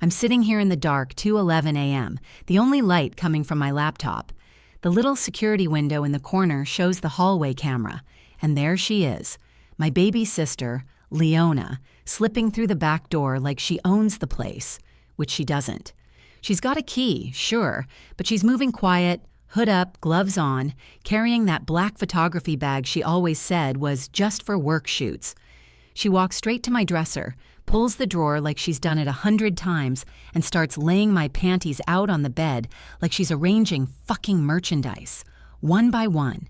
I'm sitting here in the dark, 2:11 a.m., the only light coming from my laptop. The little security window in the corner shows the hallway camera, and there she is, my baby sister, Leona, slipping through the back door like she owns the place, which she doesn't. She's got a key, sure, but she's moving quiet, hood up, gloves on, carrying that black photography bag she always said was just for work shoots. She walks straight to my dresser, pulls the drawer like she's done it 100 times, and starts laying my panties out on the bed like she's arranging fucking merchandise, one by one,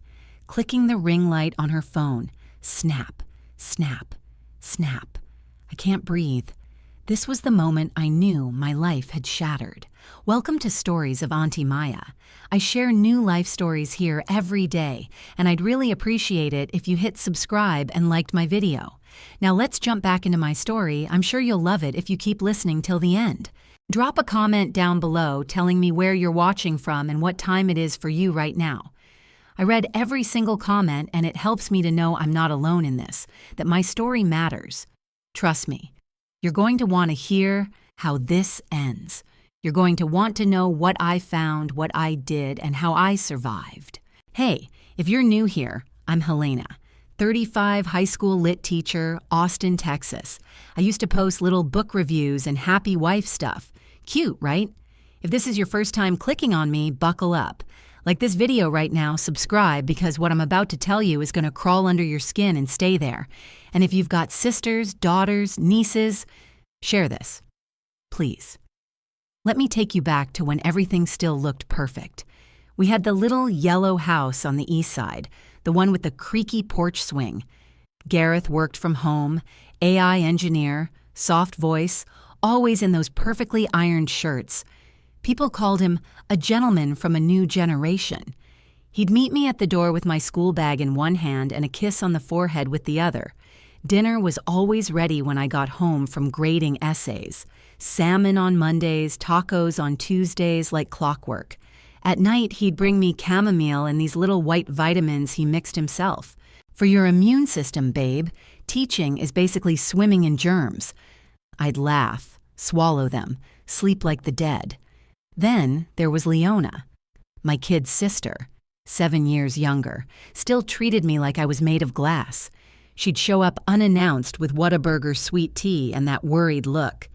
clicking the ring light on her phone. Snap, snap, snap. I can't breathe. This was the moment I knew my life had shattered. Welcome to Stories of Auntie Maya. I share new life stories here every day, and I'd really appreciate it if you hit subscribe and liked my video. Now let's jump back into my story. I'm sure you'll love it if you keep listening till the end. Drop a comment down below telling me where you're watching from and what time it is for you right now. I read every single comment, and it helps me to know I'm not alone in this, that my story matters. Trust me. You're going to want to hear how this ends. You're going to want to know what I found, what I did, and how I survived. Hey, if you're new here, I'm Helena, 35, high school lit teacher, Austin, Texas. I used to post little book reviews and happy wife stuff. Cute, right? If this is your first time clicking on me, buckle up. Like this video right now, subscribe, because what I'm about to tell you is going to crawl under your skin and stay there. And if you've got sisters, daughters, nieces, share this. Please. Let me take you back to when everything still looked perfect. We had the little yellow house on the east side, the one with the creaky porch swing. Gareth worked from home, AI engineer, soft voice, always in those perfectly ironed shirts. People called him a gentleman from a new generation. He'd meet me at the door with my school bag in one hand and a kiss on the forehead with the other. Dinner was always ready when I got home from grading essays. Salmon on Mondays, tacos on Tuesdays, like clockwork. At night, he'd bring me chamomile and these little white vitamins he mixed himself. For your immune system, babe, teaching is basically swimming in germs. I'd laugh, swallow them, sleep like the dead. Then there was Leona, my kid's sister, 7 years younger, still treated me like I was made of glass. She'd show up unannounced with Whataburger sweet tea and that worried look.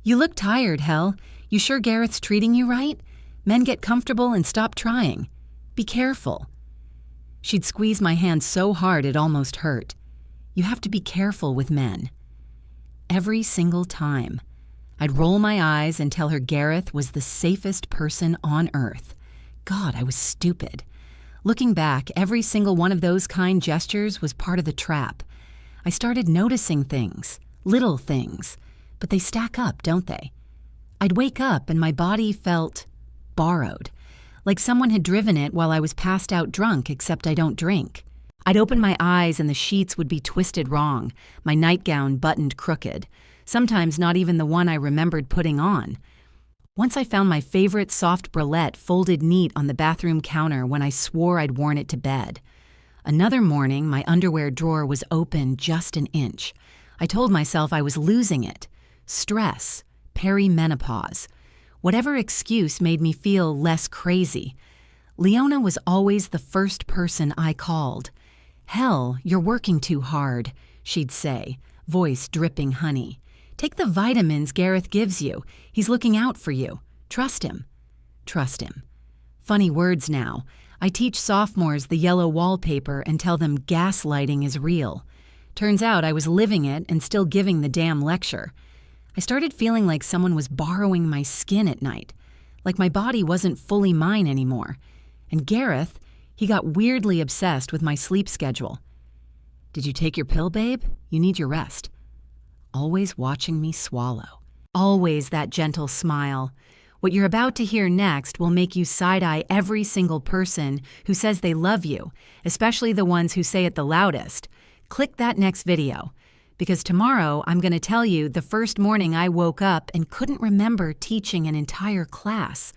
"You look tired, Hel. You sure Gareth's treating you right? Men get comfortable and stop trying. Be careful." She'd squeeze my hand so hard it almost hurt. You have to be careful with men. Every single time. I'd roll my eyes and tell her Gareth was the safest person on earth. God, I was stupid. Looking back, every single one of those kind gestures was part of the trap. I started noticing things, little things, but they stack up, don't they? I'd wake up and my body felt borrowed, like someone had driven it while I was passed out drunk, except I don't drink. I'd open my eyes and the sheets would be twisted wrong, my nightgown buttoned crooked, sometimes not even the one I remembered putting on. Once I found my favorite soft bralette folded neat on the bathroom counter when I swore I'd worn it to bed. Another morning, my underwear drawer was open just an inch. I told myself I was losing it. Stress, perimenopause. Whatever excuse made me feel less crazy. Leona was always the first person I called. "Hel, you're working too hard," she'd say, voice dripping honey. "Take the vitamins Gareth gives you. He's looking out for you. Trust him." Trust him. Funny words now. I teach sophomores the yellow wallpaper and tell them gaslighting is real. Turns out I was living it and still giving the damn lecture. I started feeling like someone was borrowing my skin at night, like my body wasn't fully mine anymore. And Gareth, he got weirdly obsessed with my sleep schedule. "Did you take your pill, babe? You need your rest." Always watching me swallow. Always that gentle smile. What you're about to hear next will make you side-eye every single person who says they love you, especially the ones who say it the loudest. Click that next video, because tomorrow I'm going to tell you the first morning I woke up and couldn't remember teaching an entire class,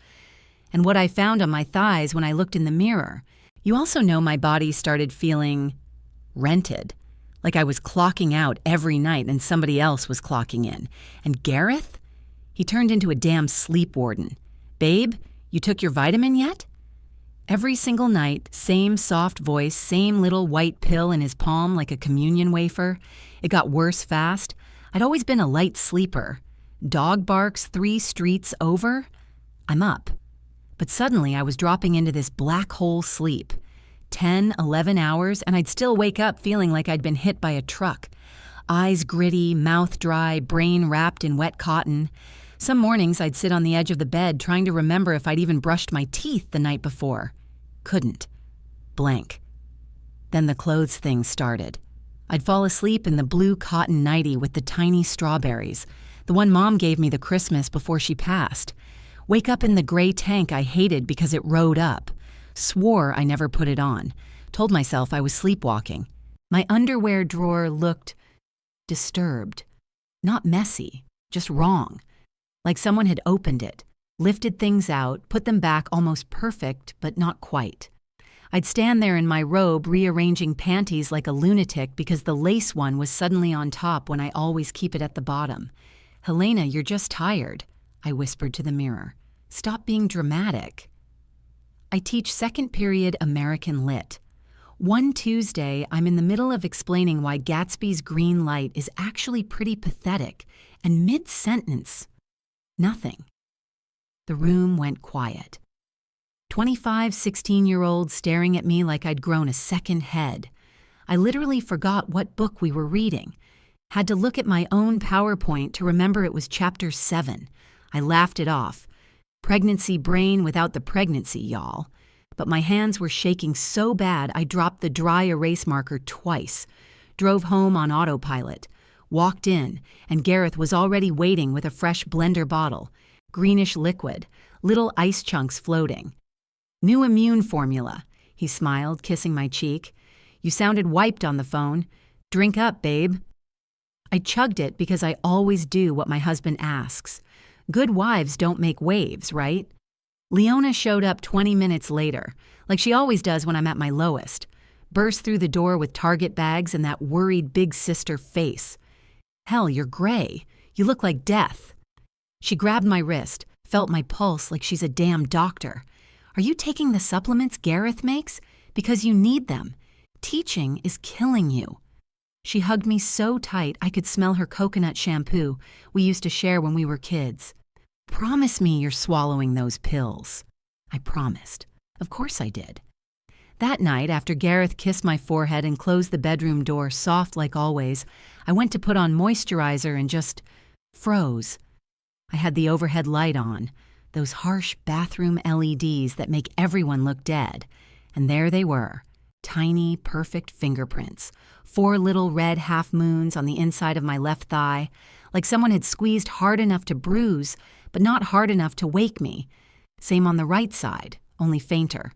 and what I found on my thighs when I looked in the mirror. You also know my body started feeling rented. Like I was clocking out every night and somebody else was clocking in. And Gareth? He turned into a damn sleep warden. Babe, you took your vitamin yet? Every single night, same soft voice, same little white pill in his palm like a communion wafer. It got worse fast. I'd always been a light sleeper. Dog barks 3 streets over. I'm up. But suddenly I was dropping into this black hole sleep. 10, 11 hours, and I'd still wake up feeling like I'd been hit by a truck. Eyes gritty, mouth dry, brain wrapped in wet cotton. Some mornings I'd sit on the edge of the bed trying to remember if I'd even brushed my teeth the night before. Couldn't. Blank. Then the clothes thing started. I'd fall asleep in the blue cotton nightie with the tiny strawberries, the one Mom gave me the Christmas before she passed. Wake up in the gray tank I hated because it rode up. Swore I never put it on. Told myself I was sleepwalking. My underwear drawer looked disturbed. Not messy, just wrong. Like someone had opened it, lifted things out, put them back almost perfect, but not quite. I'd stand there in my robe rearranging panties like a lunatic because the lace one was suddenly on top when I always keep it at the bottom. Helena, you're just tired, I whispered to the mirror. Stop being dramatic. I teach second period American Lit. One Tuesday, I'm in the middle of explaining why Gatsby's green light is actually pretty pathetic, and mid-sentence, nothing. The room went quiet. 25, 16-year-olds staring at me like I'd grown a second head. I literally forgot what book we were reading. Had to look at my own PowerPoint to remember it was chapter 7. I laughed it off. Pregnancy brain without the pregnancy, y'all. But my hands were shaking so bad I dropped the dry erase marker twice. Drove home on autopilot. Walked in, and Gareth was already waiting with a fresh blender bottle. Greenish liquid, little ice chunks floating. New immune formula, he smiled, kissing my cheek. You sounded wiped on the phone. Drink up, babe. I chugged it because I always do what my husband asks. Good wives don't make waves, right? Leona showed up 20 minutes later, like she always does when I'm at my lowest. Burst through the door with Target bags and that worried big sister face. Hell, you're gray. You look like death. She grabbed my wrist, felt my pulse like she's a damn doctor. Are you taking the supplements Gareth makes? Because you need them. Teaching is killing you. She hugged me so tight I could smell her coconut shampoo we used to share when we were kids. Promise me you're swallowing those pills. I promised. Of course I did. That night, after Gareth kissed my forehead and closed the bedroom door soft like always, I went to put on moisturizer and just froze. I had the overhead light on, those harsh bathroom LEDs that make everyone look dead, and there they were, tiny, perfect fingerprints, 4 little red half moons on the inside of my left thigh, like someone had squeezed hard enough to bruise, but not hard enough to wake me. Same on the right side, only fainter.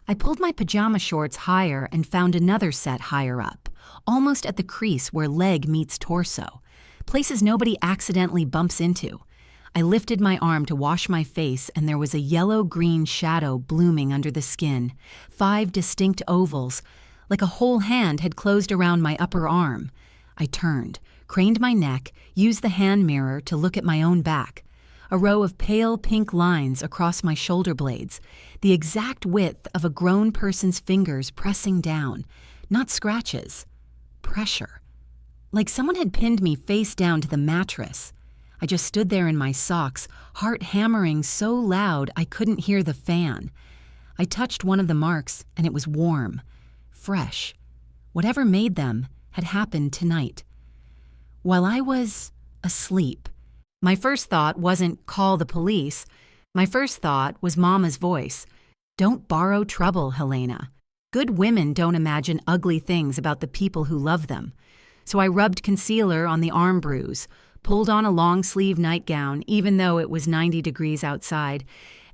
I pulled my pajama shorts higher and found another set higher up, almost at the crease where leg meets torso, places nobody accidentally bumps into. I lifted my arm to wash my face and there was a yellow-green shadow blooming under the skin, 5 distinct ovals, like a whole hand had closed around my upper arm. I turned, craned my neck, used the hand mirror to look at my own back. A row of pale pink lines across my shoulder blades, the exact width of a grown person's fingers pressing down, not scratches, pressure. Like someone had pinned me face down to the mattress. I just stood there in my socks, heart hammering so loud I couldn't hear the fan. I touched one of the marks and it was warm, fresh. Whatever made them had happened tonight. While I was asleep, my first thought wasn't call the police. My first thought was Mama's voice. Don't borrow trouble, Helena. Good women don't imagine ugly things about the people who love them. So I rubbed concealer on the arm bruise, pulled on a long-sleeve nightgown even though it was 90 degrees outside,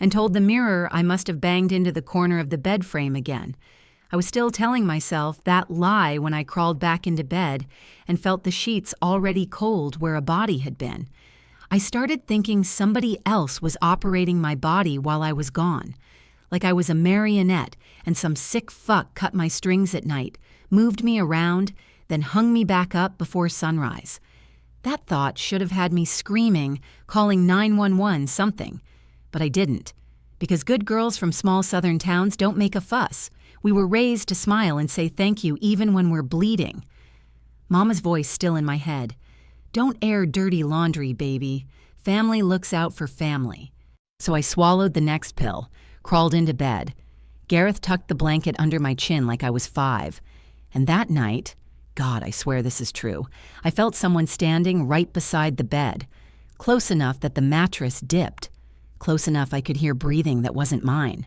and told the mirror I must have banged into the corner of the bed frame again. I was still telling myself that lie when I crawled back into bed and felt the sheets already cold where a body had been. I started thinking somebody else was operating my body while I was gone, like I was a marionette and some sick fuck cut my strings at night, moved me around, then hung me back up before sunrise. That thought should have had me screaming, calling 911 something. But I didn't, because good girls from small southern towns don't make a fuss. We were raised to smile and say thank you even when we're bleeding. Mama's voice still in my head. Don't air dirty laundry, baby. Family looks out for family. So I swallowed the next pill, crawled into bed. Gareth tucked the blanket under my chin like I was 5. And that night, God, I swear this is true, I felt someone standing right beside the bed, close enough that the mattress dipped, close enough I could hear breathing that wasn't mine.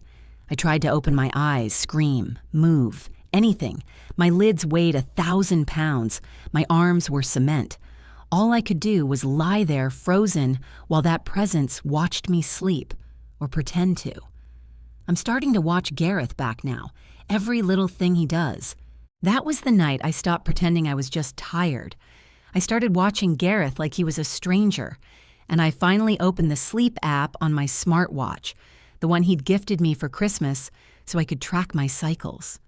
I tried to open my eyes, scream, move, anything. My lids weighed 1,000 pounds. My arms were cement. All I could do was lie there frozen while that presence watched me sleep, or pretend to. I'm starting to watch Gareth back now, every little thing he does. That was the night I stopped pretending I was just tired. I started watching Gareth like he was a stranger, and I finally opened the sleep app on my smartwatch, the one he'd gifted me for Christmas, so I could track my cycles.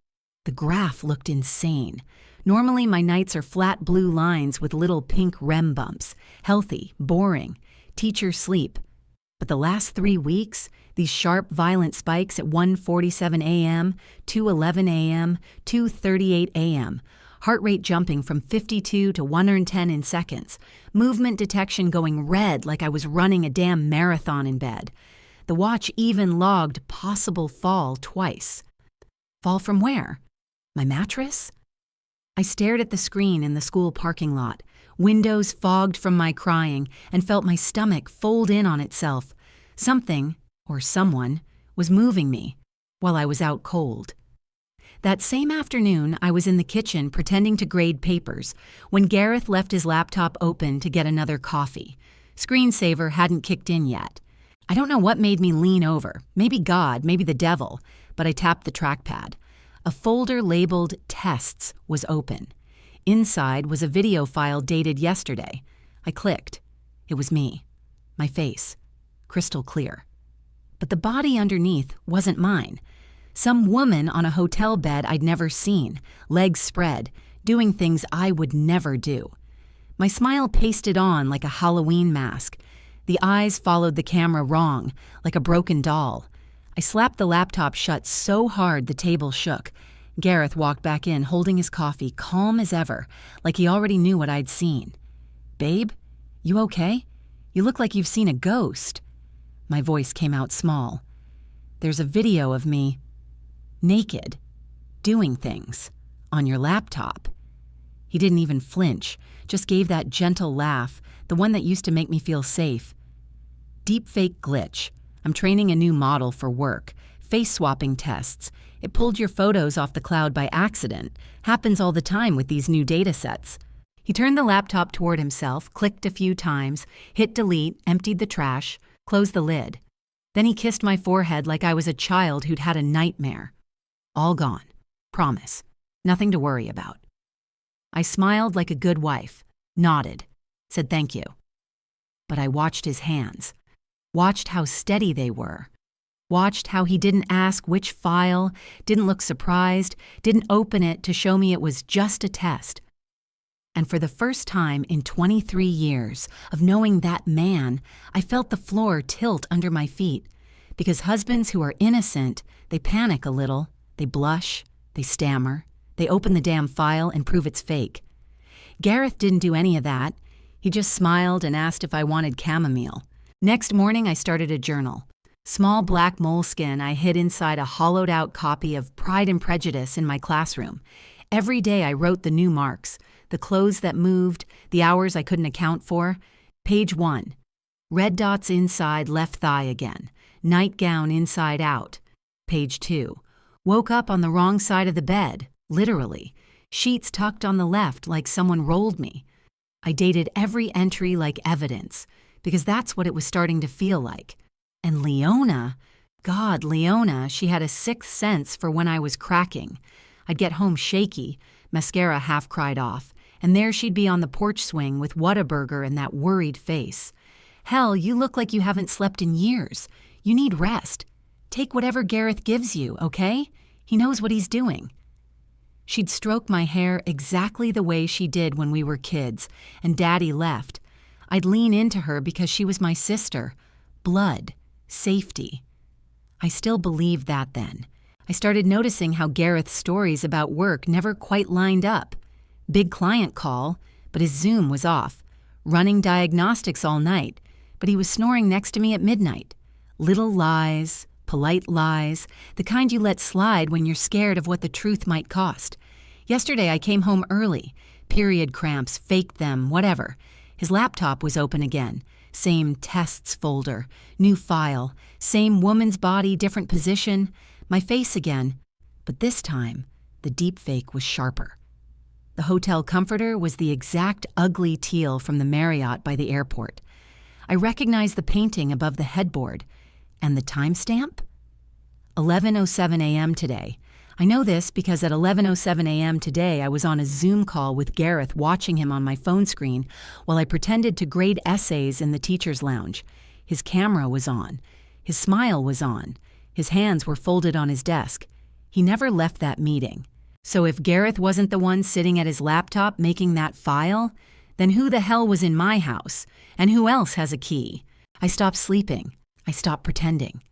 The graph looked insane. Normally my nights are flat blue lines with little pink REM bumps, healthy, boring, teacher sleep. But the last 3 weeks, these sharp, violent spikes at 1:47 a.m., 2:11 a.m., 2:38 a.m., heart rate jumping from 52 to 110 in seconds, movement detection going red like I was running a damn marathon in bed. The watch even logged possible fall twice. Fall from where? My mattress? I stared at the screen in the school parking lot, windows fogged from my crying, and felt my stomach fold in on itself. Something, or someone, was moving me while I was out cold. That same afternoon, I was in the kitchen pretending to grade papers when Gareth left his laptop open to get another coffee. Screensaver hadn't kicked in yet. I don't know what made me lean over, maybe God, maybe the devil, but I tapped the trackpad. A folder labeled Tests was open. Inside was a video file dated yesterday. I clicked. It was me. My face. Crystal clear. But the body underneath wasn't mine. Some woman on a hotel bed I'd never seen, legs spread, doing things I would never do. My smile pasted on like a Halloween mask. The eyes followed the camera wrong, like a broken doll. I slapped the laptop shut so hard the table shook. Gareth walked back in holding his coffee, calm as ever, like he already knew what I'd seen. "Babe, you okay? You look like you've seen a ghost." My voice came out small. "There's a video of me, naked, doing things, on your laptop." He didn't even flinch, just gave that gentle laugh, the one that used to make me feel safe. "Deepfake glitch. I'm training a new model for work. Face-swapping tests. It pulled your photos off the cloud by accident. Happens all the time with these new data sets." He turned the laptop toward himself, clicked a few times, hit delete, emptied the trash, closed the lid. Then he kissed my forehead like I was a child who'd had a nightmare. "All gone. Promise. Nothing to worry about." I smiled like a good wife, nodded, said thank you. But I watched his hands. Watched how steady they were. Watched how he didn't ask which file, didn't look surprised, didn't open it to show me it was just a test. And for the first time in 23 years of knowing that man, I felt the floor tilt under my feet. Because husbands who are innocent, they panic a little, they blush, they stammer, they open the damn file and prove it's fake. Gareth didn't do any of that. He just smiled and asked if I wanted chamomile. Next morning, I started a journal. Small black moleskin I hid inside a hollowed-out copy of Pride and Prejudice in my classroom. Every day I wrote the new marks, the clothes that moved, the hours I couldn't account for. Page 1. Red dots inside left thigh again. Nightgown inside out. Page 2. Woke up on the wrong side of the bed, literally. Sheets tucked on the left like someone rolled me. I dated every entry like evidence, because that's what it was starting to feel like. And Leona, God, Leona, she had a sixth sense for when I was cracking. I'd get home shaky, mascara half cried off, and there she'd be on the porch swing with Whataburger and that worried face. "Hell, you look like you haven't slept in years. You need rest. Take whatever Gareth gives you, okay? He knows what he's doing." She'd stroke my hair exactly the way she did when we were kids, and Daddy left. I'd lean into her because she was my sister. Blood. Safety. I still believed that then. I started noticing how Gareth's stories about work never quite lined up. Big client call, but his Zoom was off. Running diagnostics all night, but he was snoring next to me at midnight. Little lies, polite lies, the kind you let slide when you're scared of what the truth might cost. Yesterday I came home early. Period cramps, faked them, whatever. His laptop was open again. Same tests folder, new file, same woman's body, different position, my face again. But this time, the deepfake was sharper. The hotel comforter was the exact ugly teal from the Marriott by the airport. I recognized the painting above the headboard. And the timestamp? 11:07 a.m. today. I know this because at 11:07 a.m. today I was on a Zoom call with Gareth watching him on my phone screen while I pretended to grade essays in the teacher's lounge. His camera was on. His smile was on. His hands were folded on his desk. He never left that meeting. So if Gareth wasn't the one sitting at his laptop making that file, then who the hell was in my house? And who else has a key? I stopped sleeping. I stopped pretending.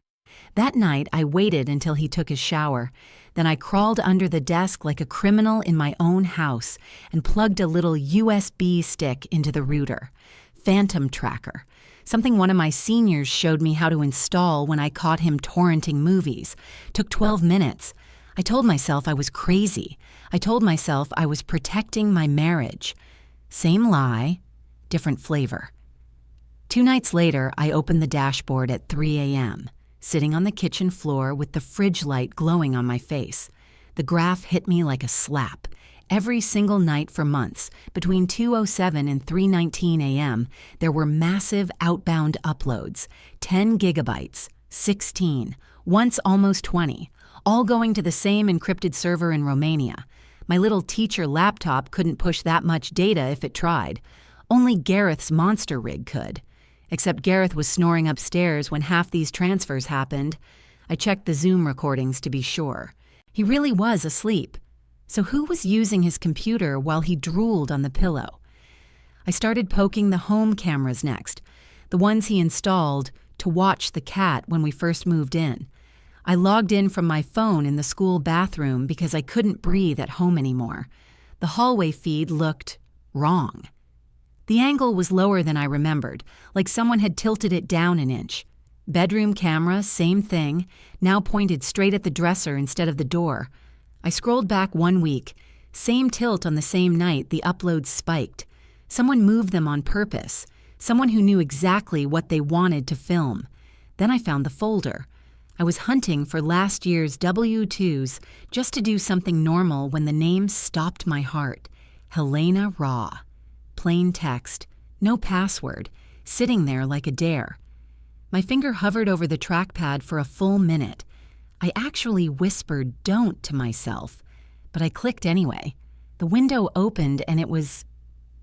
That night, I waited until he took his shower. Then I crawled under the desk like a criminal in my own house and plugged a little USB stick into the router. Phantom Tracker. Something one of my seniors showed me how to install when I caught him torrenting movies. Took 12 minutes. I told myself I was crazy. I told myself I was protecting my marriage. Same lie, different flavor. 2 nights later, I opened the dashboard at 3 a.m., sitting on the kitchen floor with the fridge light glowing on my face. The graph hit me like a slap. Every single night for months, between 2:07 and 3:19 a.m., there were massive outbound uploads, 10 gigabytes, 16, once almost 20, all going to the same encrypted server in Romania. My little teacher laptop couldn't push that much data if it tried. Only Gareth's monster rig could. Except Gareth was snoring upstairs when half these transfers happened. I checked the Zoom recordings to be sure. He really was asleep. So who was using his computer while he drooled on the pillow? I started poking the home cameras next, the ones he installed to watch the cat when we first moved in. I logged in from my phone in the school bathroom because I couldn't breathe at home anymore. The hallway feed looked wrong. The angle was lower than I remembered, like someone had tilted it down an inch. Bedroom camera, same thing, now pointed straight at the dresser instead of the door. I scrolled back 1 week. Same tilt on the same night, the uploads spiked. Someone moved them on purpose. Someone who knew exactly what they wanted to film. Then I found the folder. I was hunting for last year's W-2s just to do something normal when the name stopped my heart. Helena Raw. Plain text, no password, sitting there like a dare. My finger hovered over the trackpad for a full minute. I actually whispered "don't" to myself, but I clicked anyway. The window opened and it was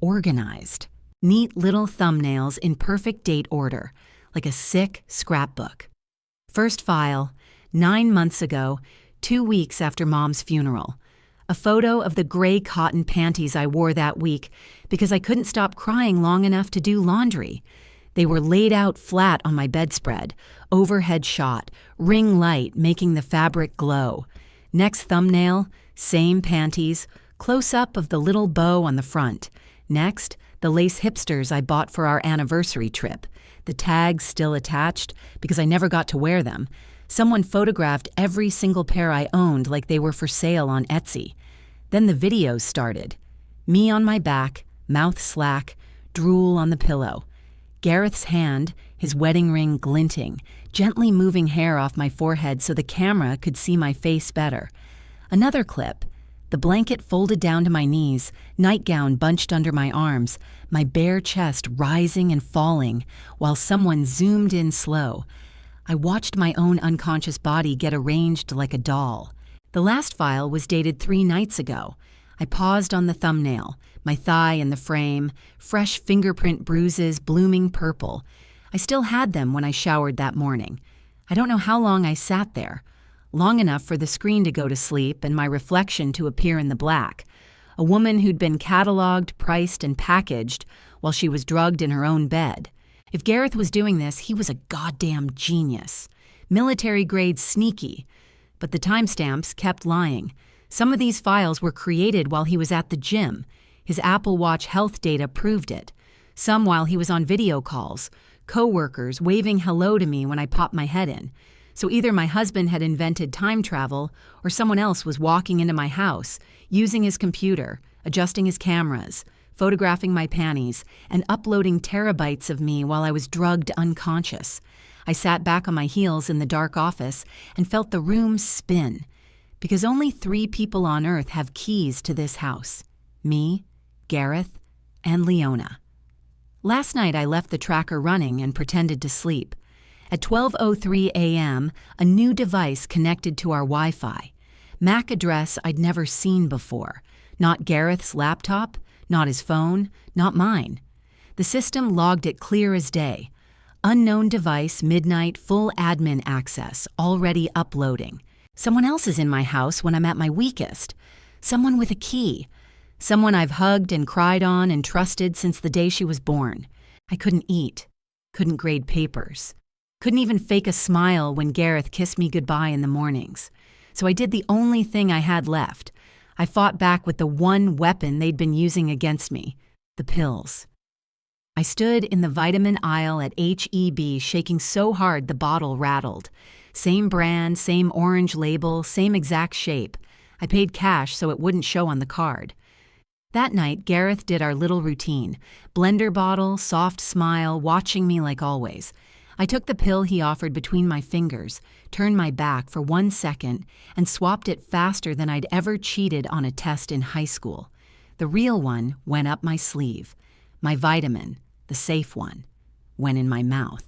organized. Neat little thumbnails in perfect date order, like a sick scrapbook. First file, 9 months ago, 2 weeks after Mom's funeral. A photo of the gray cotton panties I wore that week because I couldn't stop crying long enough to do laundry. They were laid out flat on my bedspread, overhead shot, ring light making the fabric glow. Next thumbnail, same panties, close-up of the little bow on the front. Next, the lace hipsters I bought for our anniversary trip. The tags still attached because I never got to wear them. Someone photographed every single pair I owned like they were for sale on Etsy. Then the videos started. Me on my back, mouth slack, drool on the pillow. Gareth's hand, his wedding ring glinting, gently moving hair off my forehead so the camera could see my face better. Another clip. The blanket folded down to my knees, nightgown bunched under my arms, my bare chest rising and falling while someone zoomed in slow. I watched my own unconscious body get arranged like a doll. The last file was dated 3 nights ago. I paused on the thumbnail, my thigh in the frame, fresh fingerprint bruises blooming purple. I still had them when I showered that morning. I don't know how long I sat there. Long enough for the screen to go to sleep and my reflection to appear in the black. a woman who'd been cataloged, priced, and packaged while she was drugged in her own bed. If Gareth was doing this, he was a goddamn genius. Military-grade sneaky. But the timestamps kept lying. Some of these files were created while he was at the gym. His Apple Watch health data proved it. Some while he was on video calls, co-workers waving hello to me when I popped my head in. So either my husband had invented time travel or someone else was walking into my house, using his computer, adjusting his cameras, photographing my panties, and uploading terabytes of me while I was drugged unconscious. I sat back on my heels in the dark office and felt the room spin. Because only 3 people on Earth have keys to this house. Me, Gareth, and Leona. Last night I left the tracker running and pretended to sleep. At 12:03 a.m., a new device connected to our Wi-Fi. MAC address I'd never seen before. Not Gareth's laptop, not his phone, not mine. The system logged it clear as day. Unknown device, midnight, full admin access, already uploading. Someone else is in my house when I'm at my weakest. Someone with a key. Someone I've hugged and cried on and trusted since the day she was born. I couldn't eat. Couldn't grade papers. Couldn't even fake a smile when Gareth kissed me goodbye in the mornings. So I did the only thing I had left. I fought back with the one weapon they'd been using against me, the pills. I stood in the vitamin aisle at H-E-B shaking so hard the bottle rattled. Same brand, same orange label, same exact shape. I paid cash so it wouldn't show on the card. That night, Gareth did our little routine. Blender bottle, soft smile, watching me like always. I took the pill he offered between my fingers, turned my back for 1 second, and swapped it faster than I'd ever cheated on a test in high school. The real one went up my sleeve. My vitamin, the safe one, went in my mouth.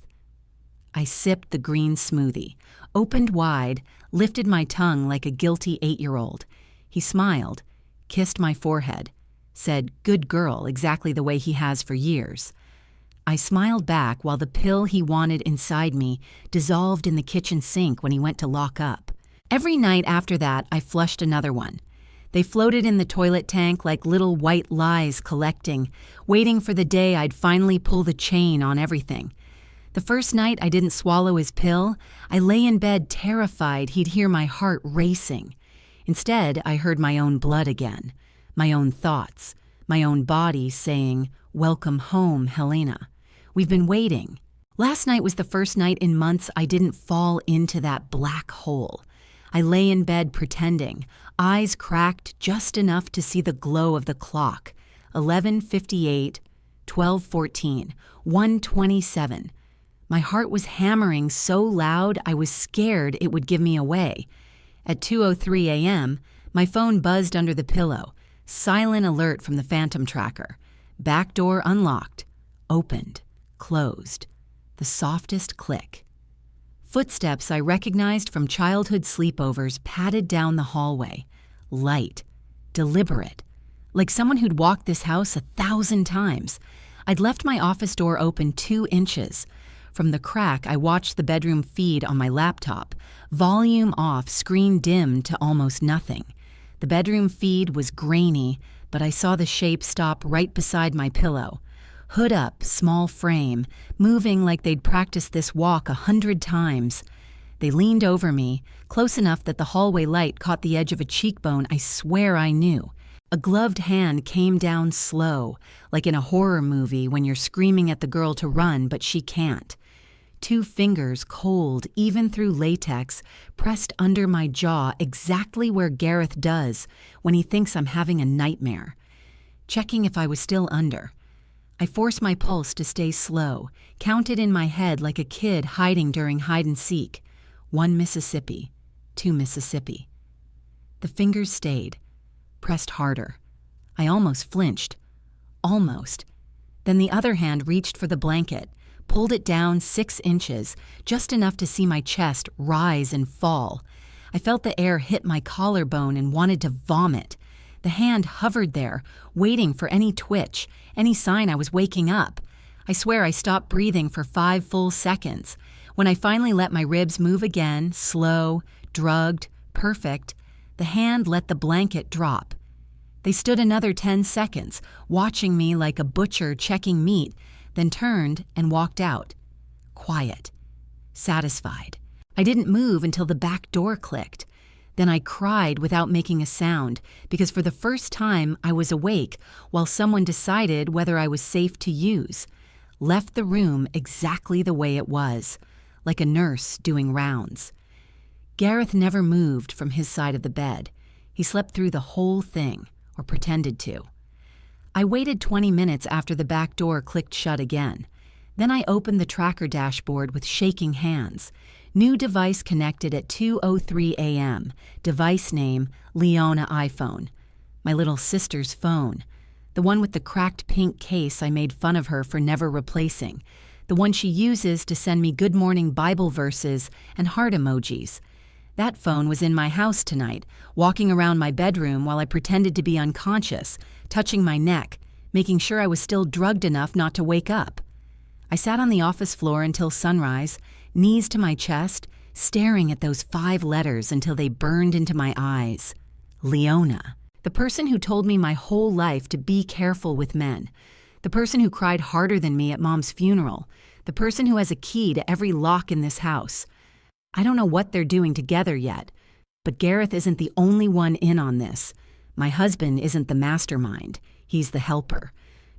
I sipped the green smoothie, opened wide, lifted my tongue like a guilty 8-year-old. He smiled, kissed my forehead, said, "Good girl," exactly the way he has for years. I smiled back while the pill he wanted inside me dissolved in the kitchen sink when he went to lock up. Every night after that, I flushed another one. They floated in the toilet tank like little white lies collecting, waiting for the day I'd finally pull the chain on everything. The first night I didn't swallow his pill, I lay in bed terrified he'd hear my heart racing. Instead, I heard my own blood again, my own thoughts, my own body saying, "Welcome home, Helena. We've been waiting." Last night was the first night in months I didn't fall into that black hole. I lay in bed pretending, eyes cracked just enough to see the glow of the clock. 11:58, 12:14, 1:27. My heart was hammering so loud I was scared it would give me away. At 2:03 a.m., my phone buzzed under the pillow. Silent alert from the phantom tracker. Back door unlocked. Opened. Closed. The softest click. Footsteps I recognized from childhood sleepovers padded down the hallway. Light. Deliberate. Like someone who'd walked this house 1,000 times. I'd left my office door open 2 inches. From the crack, I watched the bedroom feed on my laptop. Volume off, screen dimmed to almost nothing. The bedroom feed was grainy, but I saw the shape stop right beside my pillow. Hood up, small frame, moving like they'd practiced this walk 100 times. They leaned over me, close enough that the hallway light caught the edge of a cheekbone I swear I knew. A gloved hand came down slow, like in a horror movie when you're screaming at the girl to run, but she can't. 2 fingers, cold, even through latex, pressed under my jaw exactly where Gareth does when he thinks I'm having a nightmare. Checking if I was still under. I forced my pulse to stay slow, counted in my head like a kid hiding during hide and seek. 1 Mississippi, 2 Mississippi. The fingers stayed, pressed harder. I almost flinched. Almost. Then the other hand reached for the blanket, pulled it down 6 inches, just enough to see my chest rise and fall. I felt the air hit my collarbone and wanted to vomit. The hand hovered there, waiting for any twitch, any sign I was waking up. I swear I stopped breathing for 5 full seconds. When I finally let my ribs move again, slow, drugged, perfect, the hand let the blanket drop. They stood another 10 seconds, watching me like a butcher checking meat, then turned and walked out. Quiet. Satisfied. I didn't move until the back door clicked. Then I cried without making a sound because for the first time I was awake while someone decided whether I was safe to use. Left the room exactly the way it was, like a nurse doing rounds. Gareth never moved from his side of the bed. He slept through the whole thing, or pretended to. I waited 20 minutes after the back door clicked shut again. Then I opened the tracker dashboard with shaking hands. New device connected at 2:03 a.m. Device name, Leona iPhone. My little sister's phone. The one with the cracked pink case I made fun of her for never replacing. The one she uses to send me good morning Bible verses and heart emojis. That phone was in my house tonight, walking around my bedroom while I pretended to be unconscious, touching my neck, making sure I was still drugged enough not to wake up. I sat on the office floor until sunrise, knees to my chest, staring at those 5 letters until they burned into my eyes. Leona. The person who told me my whole life to be careful with men. The person who cried harder than me at Mom's funeral. The person who has a key to every lock in this house. I don't know what they're doing together yet, but Gareth isn't the only one in on this. My husband isn't the mastermind. He's the helper.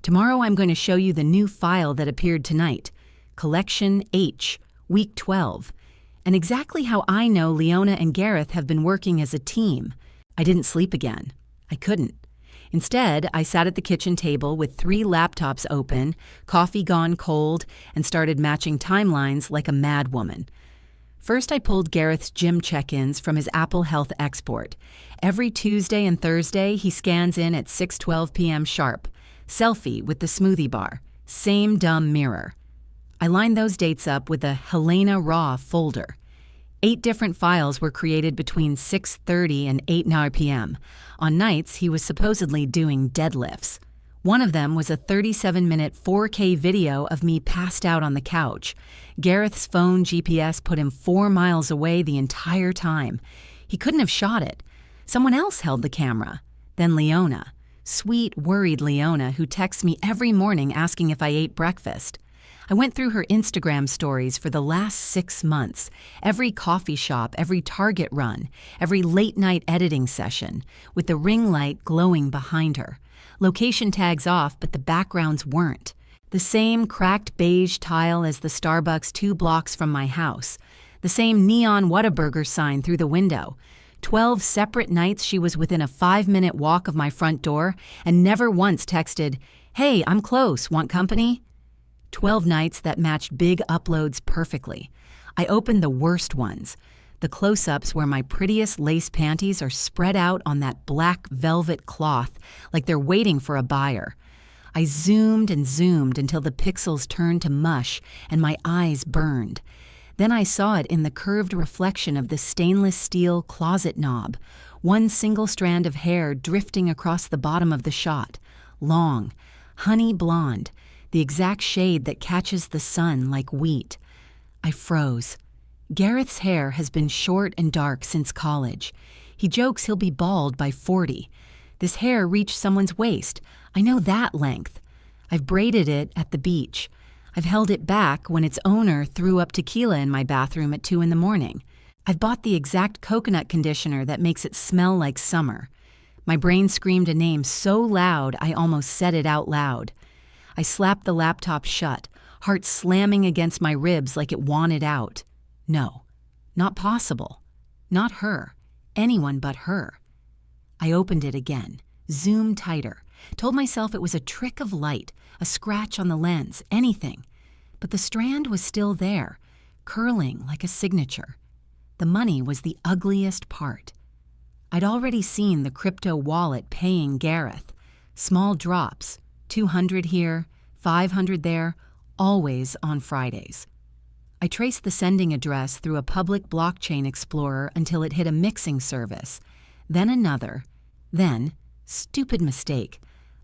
Tomorrow I'm going to show you the new file that appeared tonight. Collection H, Week 12. And exactly how I know Leona and Gareth have been working as a team. I didn't sleep again. I couldn't. Instead, I sat at the kitchen table with 3 laptops open, coffee gone cold, and started matching timelines like a mad woman. First, I pulled Gareth's gym check-ins from his Apple Health export. Every Tuesday and Thursday, he scans in at 6:12 p.m. sharp. Selfie with the smoothie bar. Same dumb mirror. I lined those dates up with a Helena Raw folder. 8 different files were created between 6:30 and 8:09 p.m. On nights, he was supposedly doing deadlifts. One of them was a 37-minute 4K video of me passed out on the couch. Gareth's phone GPS put him 4 miles away the entire time. He couldn't have shot it. Someone else held the camera. Then Leona. Sweet, worried Leona, who texts me every morning asking if I ate breakfast. I went through her Instagram stories for the last 6 months. Every coffee shop, every Target run, every late-night editing session, with the ring light glowing behind her. Location tags off, but the backgrounds weren't. The same cracked beige tile as the Starbucks 2 blocks from my house. The same neon Whataburger sign through the window. 12 separate nights she was within a 5-minute walk of my front door and never once texted, "Hey, I'm close, want company?" 12 nights that matched big uploads perfectly. I opened the worst ones. The close-ups where my prettiest lace panties are spread out on that black velvet cloth like they're waiting for a buyer. I zoomed and zoomed until the pixels turned to mush and my eyes burned. Then I saw it in the curved reflection of the stainless steel closet knob, one single strand of hair drifting across the bottom of the shot. Long, honey blonde, the exact shade that catches the sun like wheat. I froze. Gareth's hair has been short and dark since college. He jokes he'll be bald by 40. This hair reached someone's waist. I know that length. I've braided it at the beach. I've held it back when its owner threw up tequila in my bathroom at 2 a.m. I've bought the exact coconut conditioner that makes it smell like summer. My brain screamed a name so loud I almost said it out loud. I slapped the laptop shut, heart slamming against my ribs like it wanted out. No, not possible. Not her. Anyone but her. I opened it again, zoomed tighter, told myself it was a trick of light, a scratch on the lens, anything. But the strand was still there, curling like a signature. The money was the ugliest part. I'd already seen the crypto wallet paying Gareth. Small drops, 200 here, 500 there, always on Fridays. I traced the sending address through a public blockchain explorer until it hit a mixing service, then another, then, stupid mistake,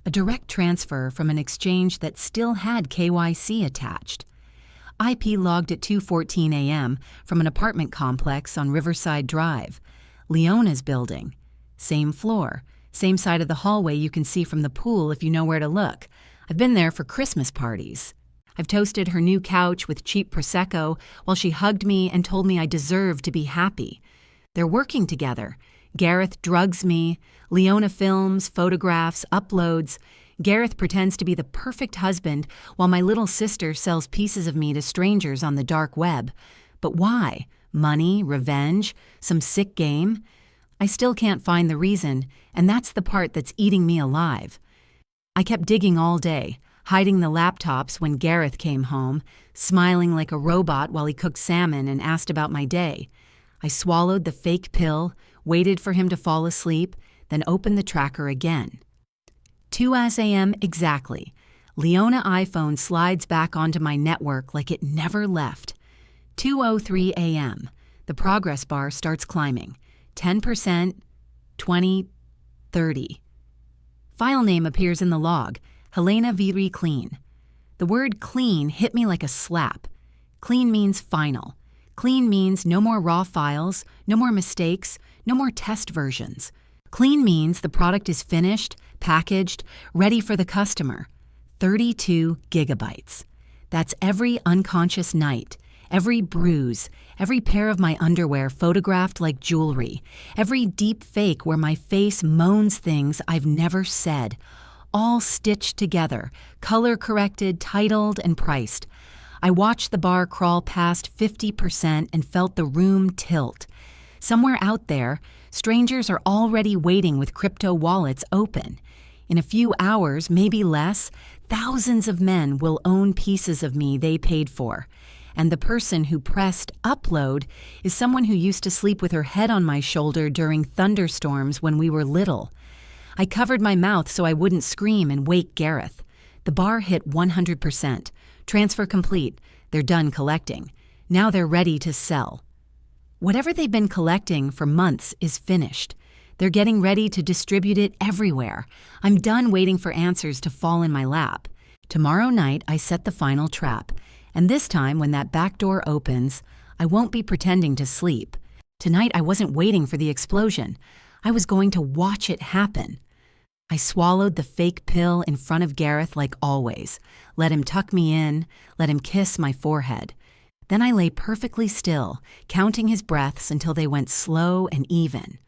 a direct transfer from an exchange that still had KYC attached. IP logged at 2:14 a.m. from an apartment complex on Riverside Drive, Leona's building, same floor, Same side of the hallway you can see from the pool if you know where to look. I've been there for Christmas parties. I've toasted her new couch with cheap Prosecco while she hugged me and told me I deserved to be happy. They're working together. Gareth drugs me. Leona films, photographs, uploads. Gareth pretends to be the perfect husband while my little sister sells pieces of me to strangers on the dark web. But why? Money? Revenge? Some sick game? I still can't find the reason, and that's the part that's eating me alive. I kept digging all day, hiding the laptops when Gareth came home, smiling like a robot while he cooked salmon and asked about my day. I swallowed the fake pill, waited for him to fall asleep, then opened the tracker again. 2 a.m. exactly. Leona iPhone slides back onto my network like it never left. 2:03 a.m. The progress bar starts climbing. 10%, 20, 30. File name appears in the log, Helena Viri Clean. The word clean hit me like a slap. Clean means final. Clean means no more raw files, no more mistakes, no more test versions. Clean means the product is finished, packaged, ready for the customer. 32 gigabytes. That's every unconscious night, every bruise, every pair of my underwear photographed like jewelry, every deep fake where my face moans things I've never said, all stitched together, color-corrected, titled, and priced. I watched the bar crawl past 50% and felt the room tilt. Somewhere out there, strangers are already waiting with crypto wallets open. In a few hours, maybe less, thousands of men will own pieces of me they paid for. And the person who pressed upload is someone who used to sleep with her head on my shoulder during thunderstorms when we were little. I covered my mouth so I wouldn't scream and wake Gareth. The bar hit 100%. Transfer complete. They're done collecting. Now they're ready to sell. Whatever they've been collecting for months is finished. They're getting ready to distribute it everywhere. I'm done waiting for answers to fall in my lap. Tomorrow night, I set the final trap. And this time, when that back door opens, I won't be pretending to sleep. Tonight, I wasn't waiting for the explosion. I was going to watch it happen. I swallowed the fake pill in front of Gareth like always, let him tuck me in, let him kiss my forehead. Then I lay perfectly still, counting his breaths until they went slow and even.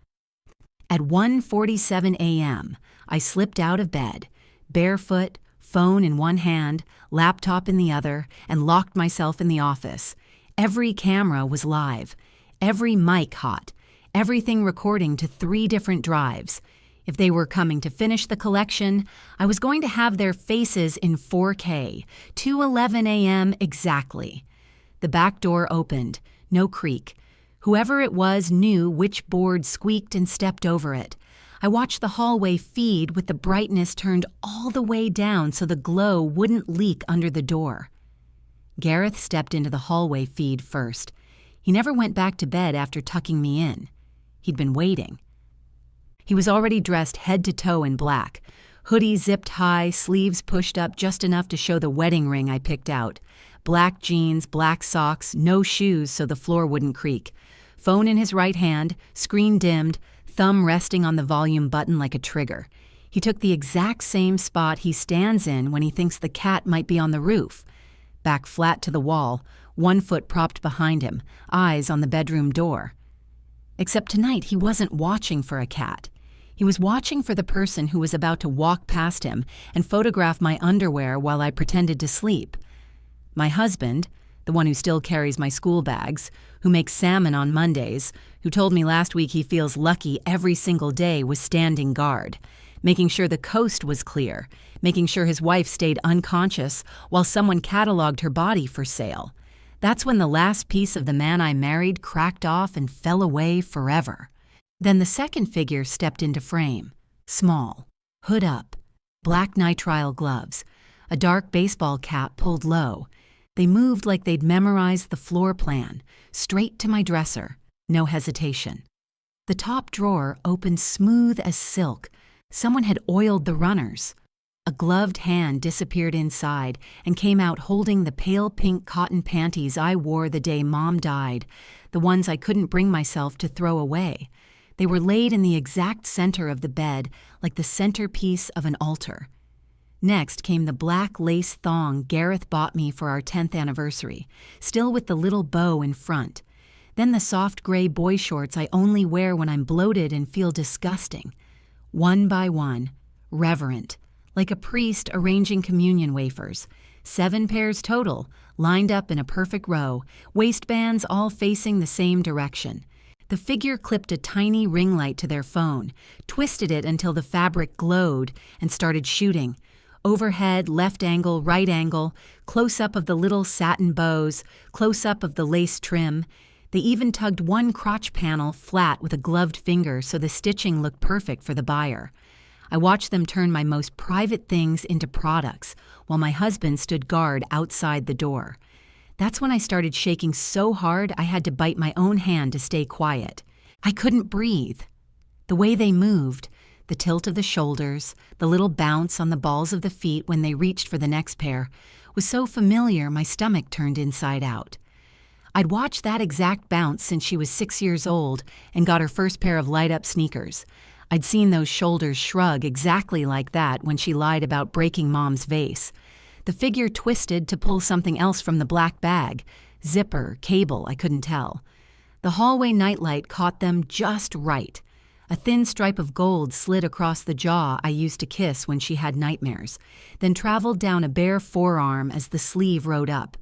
At 1:47 a.m., I slipped out of bed, barefoot, phone in one hand, laptop in the other, and locked myself in the office. Every camera was live, every mic hot, everything recording to 3 different drives. If they were coming to finish the collection, I was going to have their faces in 4K, 2:11 a.m. exactly. The back door opened, no creak. Whoever it was knew which board squeaked and stepped over it. I watched the hallway feed with the brightness turned all the way down so the glow wouldn't leak under the door. Gareth stepped into the hallway feed first. He never went back to bed after tucking me in. He'd been waiting. He was already dressed head to toe in black. Hoodie zipped high, sleeves pushed up just enough to show the wedding ring I picked out. Black jeans, black socks, no shoes so the floor wouldn't creak. Phone in his right hand, screen dimmed, thumb resting on the volume button like a trigger. He took the exact same spot he stands in when he thinks the cat might be on the roof. Back flat to the wall, one foot propped behind him, eyes on the bedroom door. Except tonight he wasn't watching for a cat. He was watching for the person who was about to walk past him and photograph my underwear while I pretended to sleep. My husband, the one who still carries my school bags, who makes salmon on Mondays, who told me last week he feels lucky every single day, was standing guard, making sure the coast was clear, making sure his wife stayed unconscious while someone cataloged her body for sale. That's when the last piece of the man I married cracked off and fell away forever. Then the second figure stepped into frame, small, hood up, black nitrile gloves, a dark baseball cap pulled low. They moved like they'd memorized the floor plan, straight to my dresser, no hesitation. The top drawer opened smooth as silk. Someone had oiled the runners. A gloved hand disappeared inside and came out holding the pale pink cotton panties I wore the day Mom died, the ones I couldn't bring myself to throw away. They were laid in the exact center of the bed, like the centerpiece of an altar. Next came the black lace thong Gareth bought me for our 10th anniversary, still with the little bow in front. Then the soft gray boy shorts I only wear when I'm bloated and feel disgusting. One by one, reverent, like a priest arranging communion wafers. 7 pairs total, lined up in a perfect row, waistbands all facing the same direction. The figure clipped a tiny ring light to their phone, twisted it until the fabric glowed, and started shooting. Overhead, left angle, right angle, close-up of the little satin bows, close-up of the lace trim. They even tugged one crotch panel flat with a gloved finger so the stitching looked perfect for the buyer. I watched them turn my most private things into products, while my husband stood guard outside the door. That's when I started shaking so hard I had to bite my own hand to stay quiet. I couldn't breathe. The way they moved, the tilt of the shoulders, the little bounce on the balls of the feet when they reached for the next pair, was so familiar my stomach turned inside out. I'd watched that exact bounce since she was 6 years old and got her first pair of light-up sneakers. I'd seen those shoulders shrug exactly like that when she lied about breaking Mom's vase. The figure twisted to pull something else from the black bag. Zipper, cable, I couldn't tell. The hallway nightlight caught them just right. A thin stripe of gold slid across the jaw I used to kiss when she had nightmares, then traveled down a bare forearm as the sleeve rode up.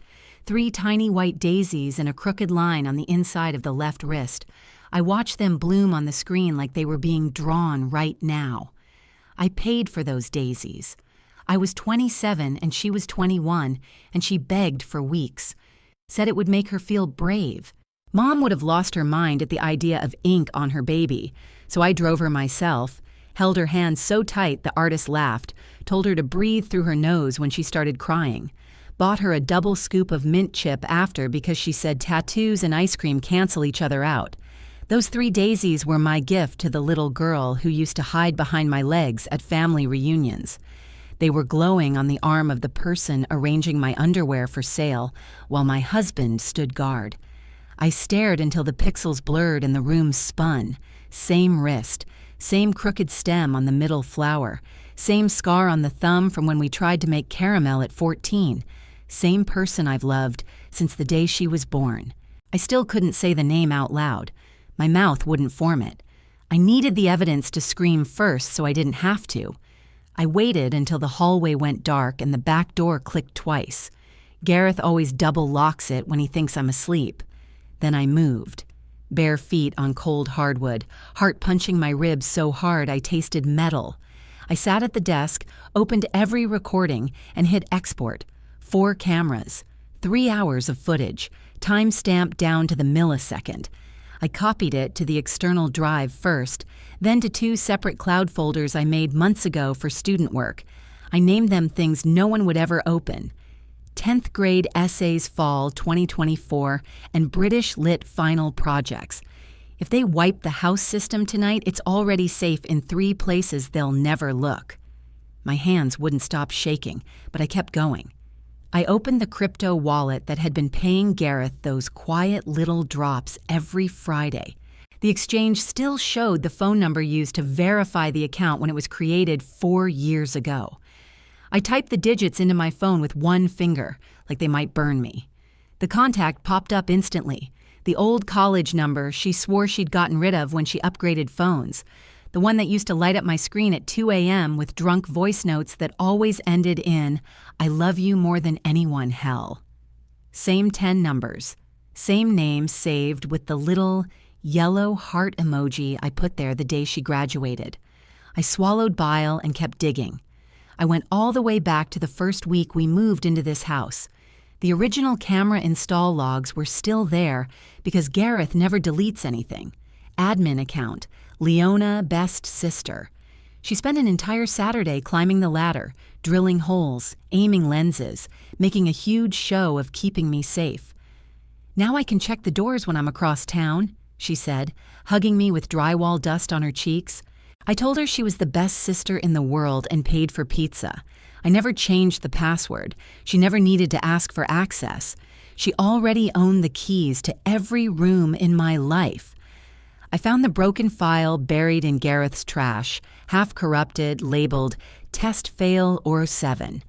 3 tiny white daisies in a crooked line on the inside of the left wrist. I watched them bloom on the screen like they were being drawn right now. I paid for those daisies. I was 27 and she was 21, and she begged for weeks. Said it would make her feel brave. Mom would have lost her mind at the idea of ink on her baby, so I drove her myself, held her hand so tight the artist laughed, told her to breathe through her nose when she started crying. Bought her a double scoop of mint chip after because she said tattoos and ice cream cancel each other out. Those 3 daisies were my gift to the little girl who used to hide behind my legs at family reunions. They were glowing on the arm of the person arranging my underwear for sale, while my husband stood guard. I stared until the pixels blurred and the room spun. Same wrist, same crooked stem on the middle flower, same scar on the thumb from when we tried to make caramel at 14. Same person I've loved since the day she was born. I still couldn't say the name out loud. My mouth wouldn't form it. I needed the evidence to scream first so I didn't have to. I waited until the hallway went dark and the back door clicked twice. Gareth always double locks it when he thinks I'm asleep. Then I moved. Bare feet on cold hardwood, heart punching my ribs so hard I tasted metal. I sat at the desk, opened every recording, and hit export. 4 cameras, 3 hours of footage, time-stamped down to the millisecond. I copied it to the external drive first, then to 2 separate cloud folders I made months ago for student work. I named them things no one would ever open. 10th grade essays fall 2024 and British lit final projects. If they wipe the house system tonight, it's already safe in 3 places they'll never look. My hands wouldn't stop shaking, but I kept going. I opened the crypto wallet that had been paying Gareth those quiet little drops every Friday. The exchange still showed the phone number used to verify the account when it was created 4 years ago. I typed the digits into my phone with 1 finger, like they might burn me. The contact popped up instantly. The old college number she swore she'd gotten rid of when she upgraded phones. The one that used to light up my screen at 2 a.m. with drunk voice notes that always ended in, "I love you more than anyone, hell." Same 10 numbers. Same name saved with the little yellow heart emoji I put there the day she graduated. I swallowed bile and kept digging. I went all the way back to the first week we moved into this house. The original camera install logs were still there because Gareth never deletes anything. Admin account, Leona Best Sister. She spent an entire Saturday climbing the ladder, drilling holes, aiming lenses, making a huge show of keeping me safe. "Now I can check the doors when I'm across town," she said, hugging me with drywall dust on her cheeks. I told her she was the best sister in the world and paid for pizza. I never changed the password. She never needed to ask for access. She already owned the keys to every room in my life. I found the broken file buried in Gareth's trash, half corrupted, labeled Test Fail or 7.